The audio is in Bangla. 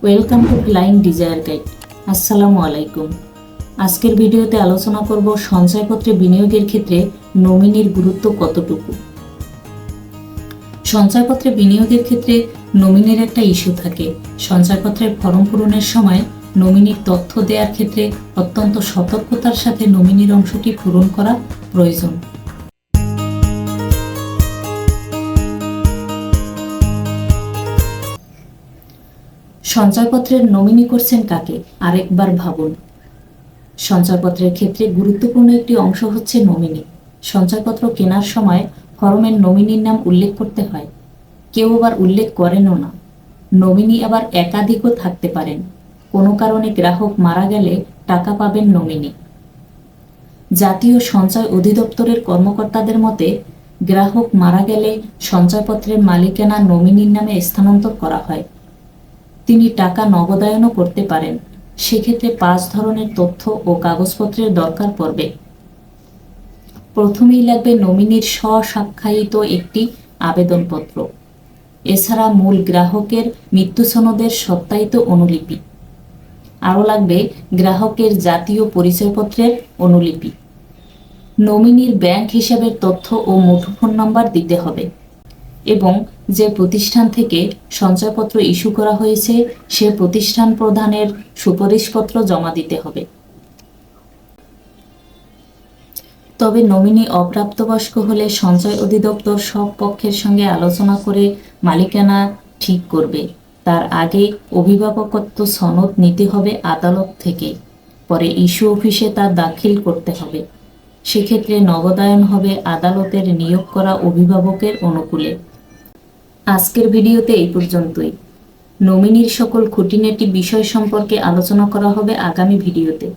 Welcome to flying desire guide. আসসালামু আলাইকুম। আজকের ভিডিওতে আলোচনা করব সঞ্চয়পত্রে বিনিয়োগের ক্ষেত্রে নমিনির গুরুত্ব কতটুকু। সঞ্চয়পত্রে বিনিয়োগের ক্ষেত্রে নমিনির একটা ইস্যু থাকে। সঞ্চয়পত্রের ফর্ম পূরণের সময় নমিনির তথ্য দেওয়ার ক্ষেত্রে অত্যন্ত সতর্কতার সাথে নমিনির অংশটি পূরণ করা প্রয়োজন। সঞ্চয়পত্রের নমিনি করছেন কাকে আরেকবার ভাবুন। সঞ্চয়পত্রের ক্ষেত্রে গুরুত্বপূর্ণ একটি অংশ হচ্ছে নমিনি। সঞ্চয়পত্র কেনার সময় ফর্মের নমিনির নাম উল্লেখ করতে হয়, কেউ আবার উল্লেখ করেনও না। নমিনি আবার একাধিকও থাকতে পারেন। কোনো কারণে গ্রাহক মারা গেলে টাকা পাবেন নমিনি। জাতীয় সঞ্চয় অধিদপ্তরের কর্মকর্তাদের মতে, গ্রাহক মারা গেলে সঞ্চয়পত্রের মালিকানা নমিনির নামে স্থানান্তর করা হয়। তিনি টাকা নগদায়নও করতে পারেন। সেক্ষেত্রে 5 ধরনের তথ্য ও কাগজপত্রের দরকার পড়বে। প্রথমেই লাগবে নমিনির স্বস্বাক্ষরিত একটি আবেদনপত্র। এছাড়া মূল গ্রাহকের মৃত্যু সনদের সত্যায়িত অনুলিপি। আরও লাগবে গ্রাহকের জাতীয় পরিচয়পত্রের অনুলিপি। নমিনির ব্যাংক হিসাবের তথ্য ও মুঠোফোন নাম্বার দিতে হবে এবং যে প্রতিষ্ঠান থেকে সঞ্চয়পত্র ইস্যু করা হয়েছে সে প্রতিষ্ঠান প্রধানের সুপারিশপত্র জমা দিতে হবে। তবে নমিনি অপ্রাপ্তবয়স্ক হলে সঞ্চয় অধিদপ্তর সব পক্ষের সঙ্গে আলোচনা করে মালিকানা ঠিক করবে। তার আগে অভিভাবকত্ব সনদ নিতে হবে আদালত থেকে, পরে ইস্যু অফিসে তা দাখিল করতে হবে। সেক্ষেত্রে নগদায়ন হবে আদালতের নিয়োগ করা অভিভাবকের অনুকূলে। আজকের ভিডিওতে এই পর্যন্তই। নমিনির সকল খুঁটিনাটি বিষয় সম্পর্কে আলোচনা করা হবে আগামী ভিডিওতে।